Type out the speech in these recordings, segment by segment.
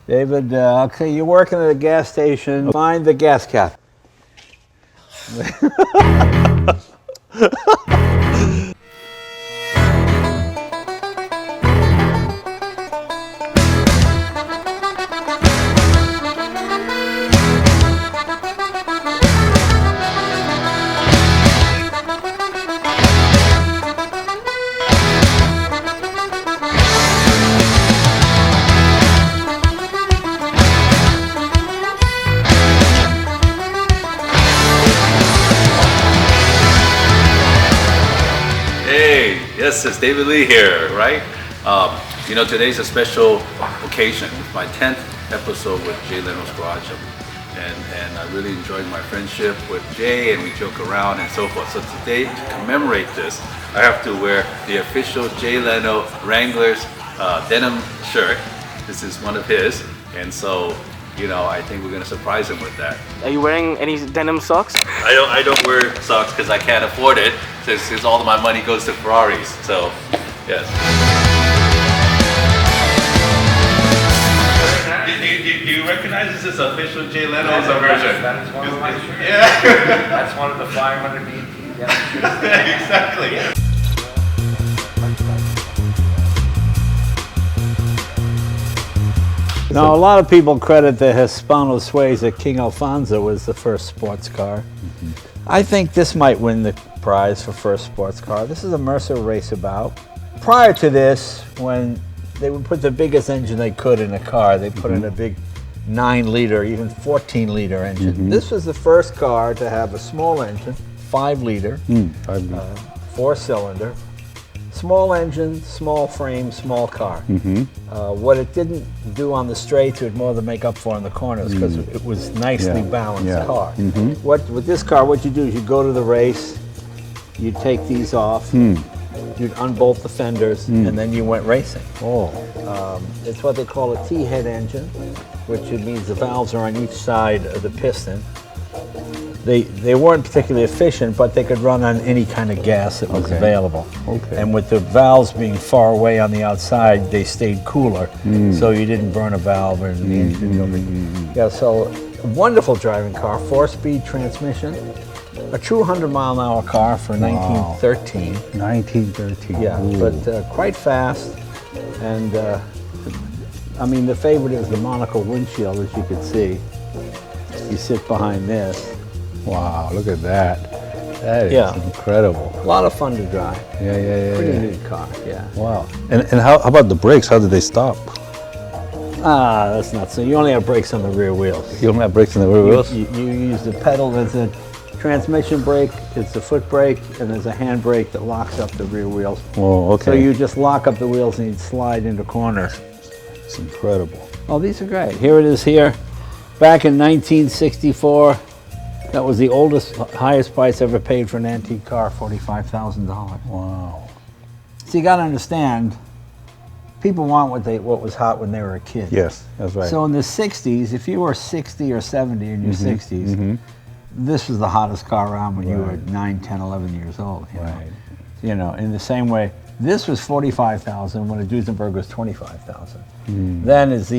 David, okay, you're working at a gas station. Find the gas cap. Yes, it's David Lee here, right? You know, today's a special occasion. It's my 10th episode with Jay Leno's Garage. And I really enjoyed my friendship with Jay, and we joke around and so forth. So today, to commemorate this, I have to wear the official Jay Leno Wranglers denim shirt. This is one of his. And so, you know, I think we're gonna surprise him with that. Are you wearing any denim socks? I don't wear socks because I can't afford it, since all of my money goes to Ferraris. So, yes. Do you recognize this as official Jay Leno's version? That is one of my shirts. Yeah. That's one of the 500 BT denim shirts. Exactly. Yeah. Now, a lot of people credit the Hispano Suiza King Alfonso was the first sports car. I think this might win the prize for first sports car. This is a Mercer Race about. Prior to this, when they would put the biggest engine they could in a car, they put in a big 9-liter, even 14-liter engine. This was the first car to have a small engine, 5-liter, 4-cylinder. Small engine, small frame, small car. What it didn't do on the straights, it would more than make up for in the corners because it was nicely balanced car. With this car, what you do is you go to the race, you take these off, you'd unbolt the fenders, and then you went racing. It's what they call a T-head engine, which means the valves are on each side of the piston. They weren't particularly efficient, but they could run on any kind of gas that was available. And with the valves being far away on the outside, they stayed cooler, so you didn't burn a valve or the engine didn't go. Yeah, so a wonderful driving car, 4-speed transmission, a true 100-mile-an-hour car for 1913. 1913. Yeah, but quite fast, and I mean the favorite is the monocle windshield, as you can see. You sit behind this. Wow, look at that. That is incredible. A lot of fun to drive. Yeah. Pretty neat car, yeah. Wow. And how about the brakes? How did they stop? That's not so. You only have brakes on the rear wheels. You don't have brakes on the rear wheels? You use the pedal. There's a transmission brake, it's a foot brake, and there's a hand brake that locks up the rear wheels. Oh, okay. So you just lock up the wheels and you slide into corners. It's incredible. Oh, these are great. Here it is here. Back in 1964, that was the highest price ever paid for an antique car, $45,000. Wow. So you got to understand, people want what was hot when they were a kid. Yes, that's right. So in the 60s, if you were 60 or 70 in your 60s, this was the hottest car around when you were 9, 10, 11 years old. You know, in the same way, this was $45,000 when a Duesenberg was $25,000. Then as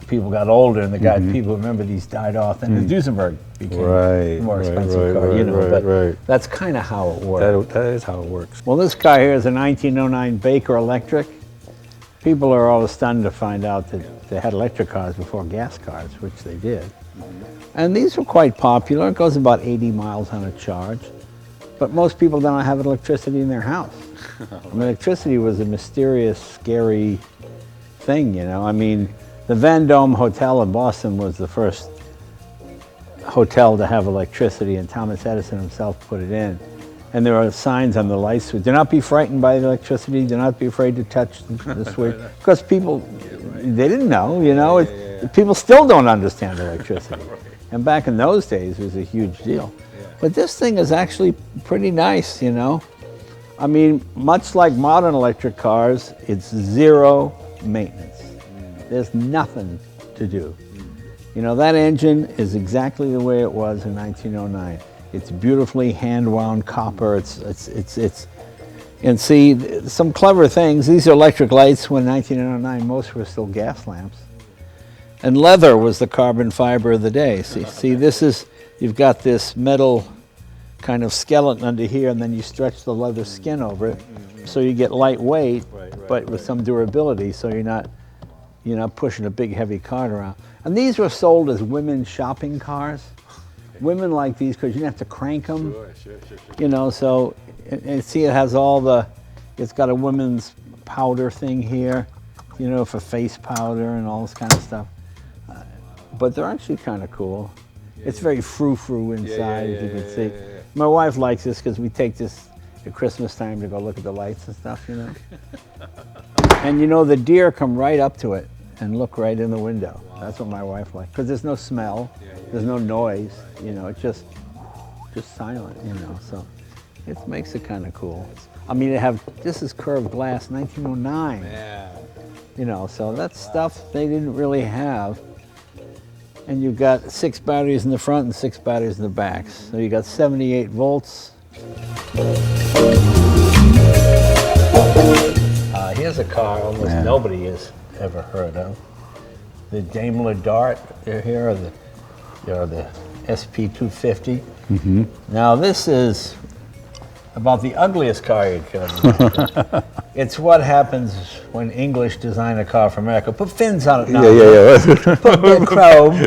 people got older and people remember these died off, and the Duesenberg became a more expensive car, you know, but that's kind of how it works. That is how it works. Well, this car here is a 1909 Baker Electric. People are always stunned to find out that they had electric cars before gas cars, which they did. And these were quite popular. It goes about 80 miles on a charge. But most people don't have electricity in their house. I mean, electricity was a mysterious, scary thing, you know. I mean, the Vendome Hotel in Boston was the first hotel to have electricity, and Thomas Edison himself put it in. And there are signs on the light switch. Do not be frightened by the electricity. Do not be afraid to touch the switch. Because people, they didn't know, you know. People still don't understand electricity. And back in those days, it was a huge deal. But this thing is actually pretty nice, you know. I mean, much like modern electric cars, it's zero maintenance. There's nothing to do. You know, that engine is exactly the way it was in 1909. It's beautifully hand-wound copper. And see, some clever things. These are electric lights. When 1909, most were still gas lamps. And leather was the carbon fiber of the day. See, this is, you've got this metal kind of skeleton under here, and then you stretch the leather skin over it, so you get lightweight, but with some durability, so you're not pushing a big heavy cart around. And these were sold as women's shopping cars. Women like these because you didn't have to crank them. Sure. So, and see, it has all the, it's got a women's powder thing here, for face powder and all this kind of stuff. But they're actually kind of cool. It's very frou-frou inside, as you can see. My wife likes this because we take this at Christmas time to go look at the lights and stuff, And the deer come right up to it and look right in the window. Wow. That's what my wife likes, because there's no smell, there's no noise, it's just silent, so it makes it kind of cool. I mean, this is curved glass, 1909. Man. So that's stuff they didn't really have. And you've got 6 batteries in the front and 6 batteries in the back. So you got 78 volts. Here's a car almost nobody has ever heard of. The Daimler Dart. Here are the SP250. Mm-hmm. Now this is about the ugliest car you could imagine. It's what happens when English design a car for America. Put fins on it now. Put chrome.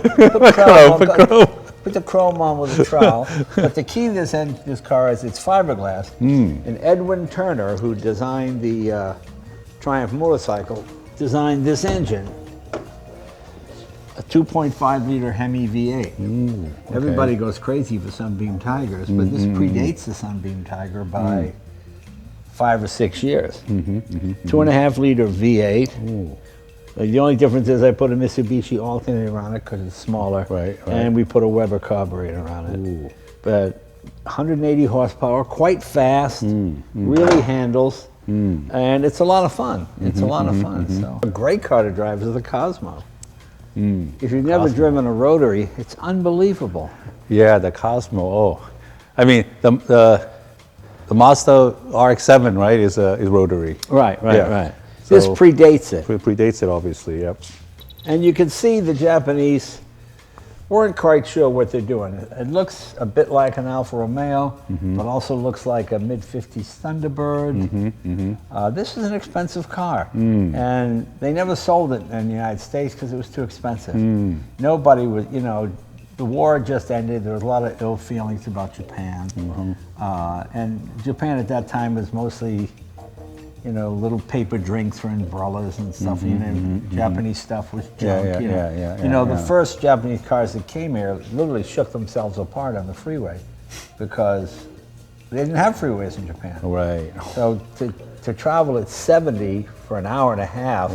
Put the chrome on with a trowel. But the key to this car is it's fiberglass. And Edwin Turner, who designed the Triumph motorcycle, designed this engine. A 2.5 liter Hemi V8. Okay. Everybody goes crazy for Sunbeam Tigers, but this predates the Sunbeam Tiger by 5 or 6 years. 2.5 liter V8. The only difference is I put a Mitsubishi alternator on it because it's smaller, and we put a Weber carburetor on it. But 180 horsepower, quite fast, really handles, and it's a lot of fun. It's a lot of fun. So a great car to drive is the Cosmo. If you've never driven a rotary, it's unbelievable. Yeah, the Cosmo. Oh, I mean the Mazda RX-7, right, is rotary. Right. This predates it. Predates it, obviously. Yep. And you can see the Japanese weren't quite sure what they're doing. It looks a bit like an Alfa Romeo, but also looks like a mid-50s Thunderbird. This is an expensive car, and they never sold it in the United States because it was too expensive. Nobody was, the war just ended. There was a lot of ill feelings about Japan. And Japan at that time was mostly, little paper drinks for umbrellas and stuff. Japanese stuff was junk. The first Japanese cars that came here literally shook themselves apart on the freeway because they didn't have freeways in Japan. Right. So to travel at 70 for an hour and a half,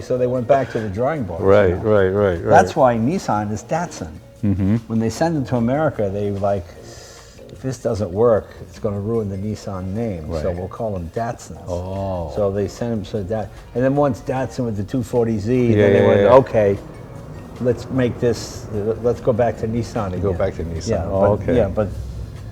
so they went back to the drawing board. Right. That's why Nissan is Datsun. When they send them to America, they like, if this doesn't work, it's going to ruin the Nissan name, so we'll call them Datsuns. So they sent them to that. And then once Datsun with the 240Z, then they went, okay, let's make this, let's go back to Nissan again. Go back to Nissan, but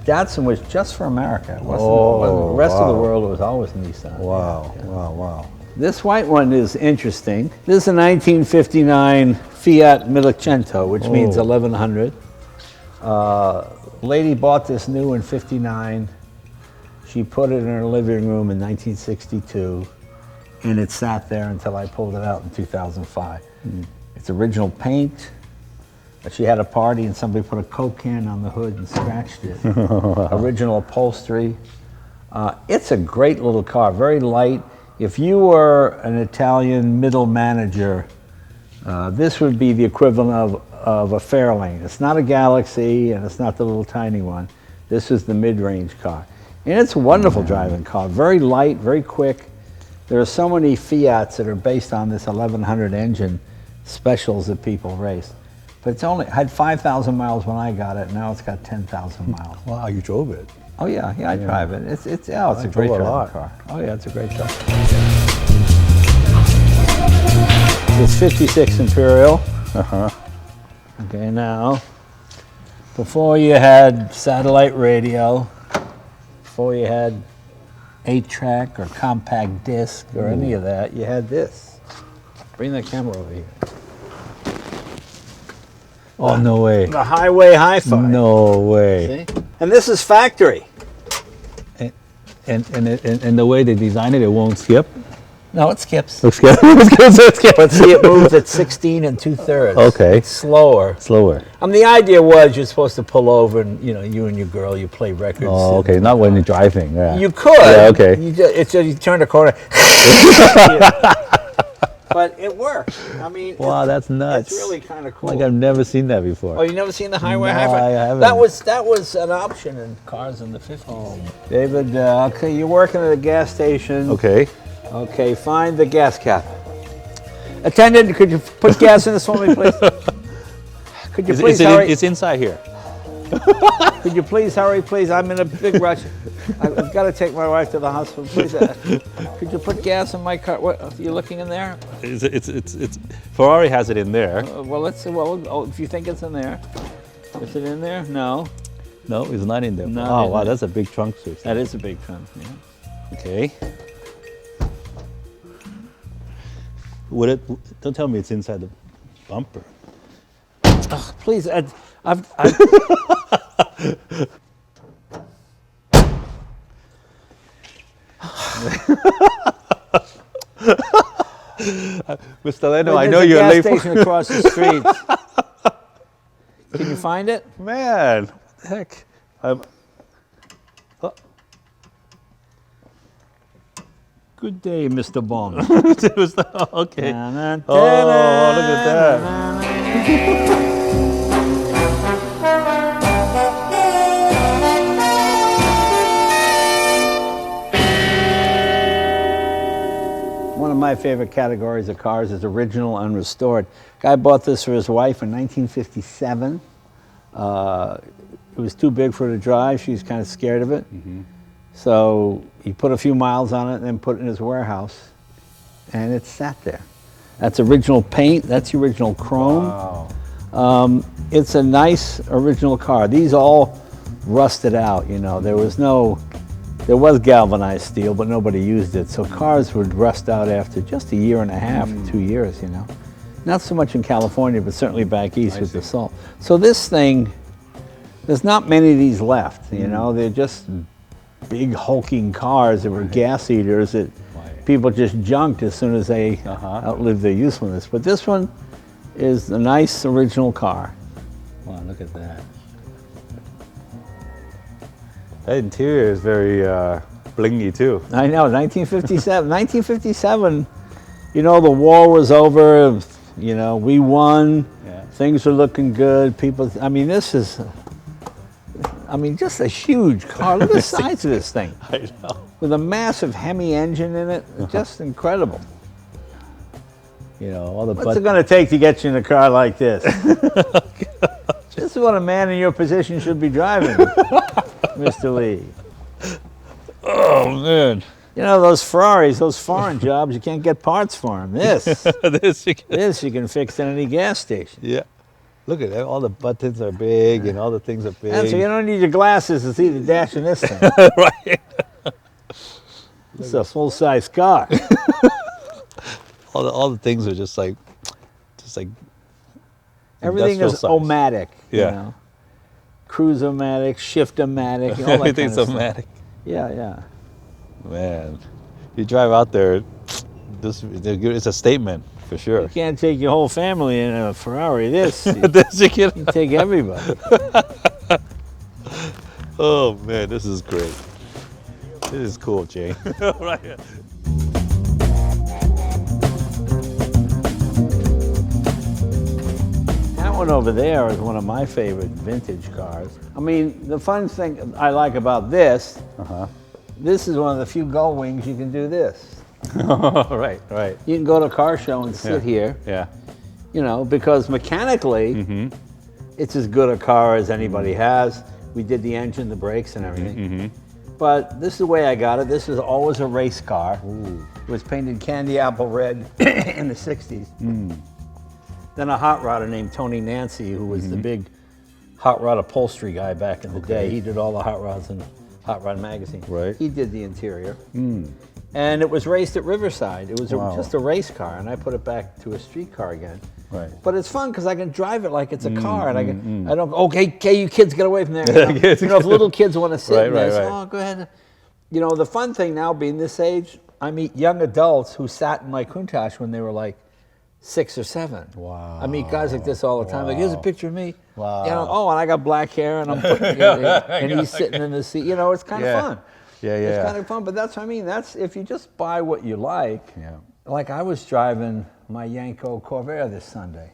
Datsun was just for America. It wasn't, the rest of the world was always Nissan. Wow. This white one is interesting. This is a 1959 Fiat Millecento, which means 1100. Lady bought this new in '59. She put it in her living room in 1962, and it sat there until I pulled it out in 2005. It's original paint. She had a party and somebody put a Coke can on the hood and scratched it. Original upholstery. It's a great little car, very light. If you were an Italian middle manager, this would be the equivalent of a Fairlane. It's not a Galaxy and it's not the little tiny one. This is the mid-range car. And it's a wonderful driving car, very light, very quick. There are so many Fiats that are based on this 1100 engine specials that people race. But it's only had 5,000 miles when I got it. Now it's got 10,000 miles. Wow, you drove it. Oh yeah, I drive it. It's a great driving car. Oh yeah, it's a great car. This 56 Imperial. Okay, now, before you had satellite radio, before you had 8-track or compact disc or any of that, you had this. Bring the camera over here. Oh, no way. The Highway Hi-Fi. No way. See? And this is factory. And the way they design it, it won't skip. No, it skips. It skips. It skips. But see, it moves at 16 2/3. Okay. It's slower. Slower. The idea was you're supposed to pull over and, you and your girl, you play records. Oh, okay. Not when you're driving. Yeah. You could. Yeah, okay. It's just you turn the corner. But it works. Wow, that's nuts. It's really kind of cool. Like I've never seen that before. Oh, you never seen the Highway No, Hi-Fi? I haven't. That was an option in cars in the 50s. David, okay, you're working at a gas station. Okay. Okay, find the gas cap. Attendant, could you put gas in this for me, please? Could you please hurry? It's inside here. Could you please hurry, please? I'm in a big rush. I've got to take my wife to the hospital. Please, could you put gas in my car? What, are you looking in there? It's Ferrari has it in there. Well, let's see. Well, if you think it's in there. Is it in there? No. No, it's not in there. Not Oh, in wow, there. that's a big trunk space. That is a big trunk, yeah. Okay. Don't tell me it's inside the bumper. Please, I've Mr. Leno, I There's know a you're gas late station across the street. Can you find it? Man, what the heck? Good day, Mr. Bond. It was okay. Oh, Oh, look at that. One of my favorite categories of cars is original unrestored. Guy bought this for his wife in 1957. It was too big for her to drive. She was kind of scared of it. So he put a few miles on it and then put it in his warehouse. And it sat there. That's original paint. That's the original chrome. Wow. It's a nice original car. These all rusted out, you know. There was galvanized steel, but nobody used it. So cars would rust out after just a year and a half, 2 years, you know. Not so much in California, but certainly back east with the salt. So this thing, there's not many of these left, you know. They're just big hulking cars that were gas eaters that people just junked as soon as they outlived their usefulness. But this one is a nice original car. Wow, look at that. That interior is very blingy too. I know, 1957. 1957, you know, the war was over, you know, we won, things are looking good, people, I mean, this is, just a huge car. Look at the size of this thing. I know. With a massive Hemi engine in it, just incredible. You know, all the What's it going to take to get you in a car like this? This is what a man in your position should be driving, Mr. Lee. Oh man. You know, those Ferraris, those foreign jobs, you can't get parts for them. This you can fix in any gas station. Yeah. Look at that. All the buttons are big and all the things are big. And so you don't need your glasses to see the dash in this thing. Right. It's a full-size car. All the things are just like Everything industrial is size. O-matic. Yeah. You know? Cruise-o-matic, shift-o-matic, all that Everything's kind of automatic. stuff. Yeah. Man, you drive out there, it's a statement for sure. You can't take your whole family in a Ferrari. This, you This you can- take everybody. Oh man, this is great. This is cool, Jane. Right. That one over there is one of my favorite vintage cars. I mean, the fun thing I like about this, this is one of the few gull wings you can do this. Right. You can go to a car show and sit here, Yeah. you know, because mechanically, it's as good a car as anybody has. We did the engine, the brakes, and everything. But this is the way I got it. This is always a race car. It was painted candy apple red in the 60s. Then a hot rodder named Tony Nancy, who was the big hot rod upholstery guy back in the day. He did all the hot rods in Hot Rod magazine. Right. He did the interior. And it was raced at Riverside. It was Wow. just a race car, and I put it back to a street car again. Right. But it's fun because I can drive it like it's a car, and I don't. Okay, you kids, get away from there. You know, if little kids want to sit in this, oh, go ahead. You know, the fun thing now, being this age, I meet young adults who sat in my Countach when they were like 6 or 7. Wow. I meet guys like this all the time. Like, here's a picture of me. Wow. You know, oh, and I got black hair, and I'm putting and he's sitting in the seat. You know, it's kind of fun. Yeah, It's kind of fun, but that's what I mean. That's if you just buy what you like. Yeah. Like I was driving my Yanko Corvair this Sunday,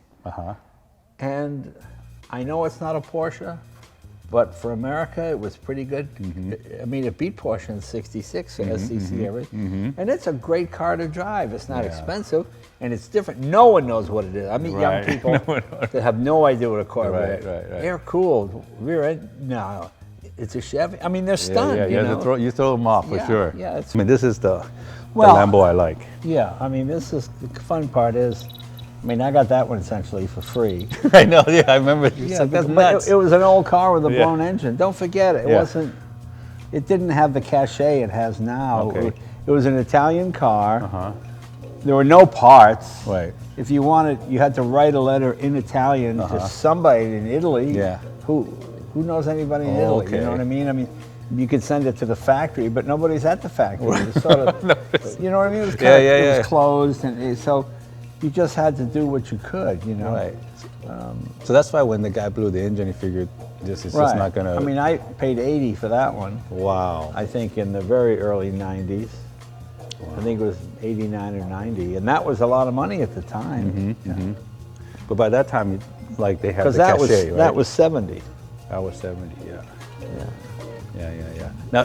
and I know it's not a Porsche, but for America it was pretty good. I mean, it beat Porsche in '66, SCC everything, and it's a great car to drive. It's not expensive, and it's different. No one knows what it is. I meet young people that have no idea what a Corvair is. Right. They're cool. Rear end, no. It's a Chevy. I mean, they're stunned. Yeah, you know? you throw them off for sure. Yeah, I mean, this is the Well, Lambo I like. Yeah, I mean, this is the fun part is, I mean, I got that one essentially for free. I know. Yeah, I remember. You said that's but nuts. it was an old car with a blown engine. Don't forget it. It Yeah. wasn't. It didn't have the cachet it has now. Okay. It was an Italian car. There were no parts. Right. If you wanted, you had to write a letter in Italian to somebody in Italy. Yeah. Who knows anybody in Italy? You know what I mean? I mean, you could send it to the factory, but nobody's at the factory. It's sort of, you know what I mean? It was kind of, it was closed, and so you just had to do what you could, you know. Right. So that's why when the guy blew the engine, he figured this is just not gonna. I mean, I paid $80 for that one. Wow. I think in the very early '90s. I think it was '89 or '90, and that was a lot of money at the time. But by that time, like they had the Because that cachet, was right? that was '70. That was 70. Yeah.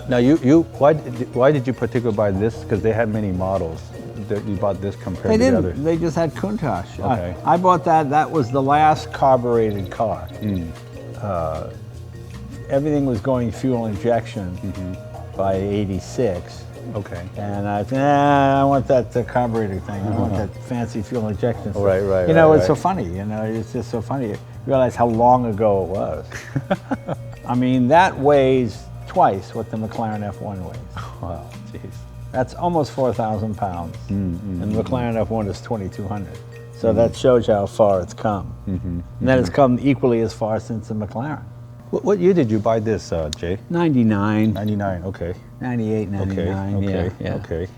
Now you why did you particularly buy this? Because they had many models. That you bought this compared They to the didn't. others. They just had Countach. Okay. I bought that. That was the last carbureted car. Everything was going fuel injection by '86. Okay. And I said, I want that carburetor thing. I want that fancy fuel injection. Stuff. Right. You know, right, it's so funny. You know, it's just so funny. You realize how long ago it was. I mean, that weighs twice what the McLaren F1 weighs. Wow. Jeez. That's almost 4,000 pounds. And the McLaren F1 is 2,200. So that shows you how far it's come. And then it's come equally as far since the McLaren. What year did you buy this, Jay? 99, 99. Okay. 98, 99. Okay.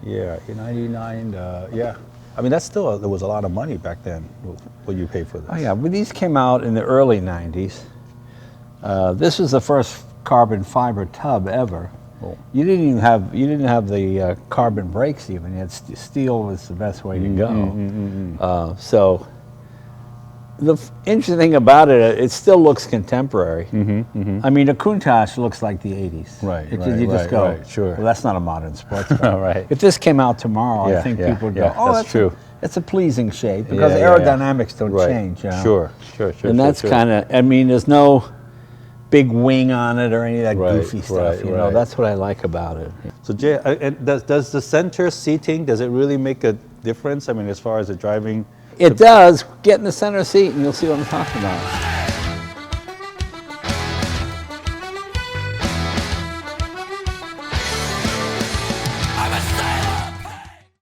Yeah, in 99. Yeah. I mean, that's still there was a lot of money back then. What you paid for this? Oh yeah, but these came out in the early 90s. This was the first carbon fiber tub ever. Oh. You didn't have the carbon brakes even. You had steel was the best way to go. So the interesting thing about it, it still looks contemporary. I mean, a Countach looks like the 80s. Right, You just go, right, sure. well, that's not a modern sports car. Right. If this came out tomorrow, I think Yeah, people would yeah, go, oh, that's true. It's a pleasing shape because Yeah, aerodynamics don't Right. change. You know? Sure. And that's kind of, I mean, there's no big wing on it or any of that Right, goofy stuff. You know, right. that's what I like about it. So Jay, and does the center seating, does it really make a difference? I mean, as far as the driving? It does. Get in the center seat and you'll see what I'm talking about.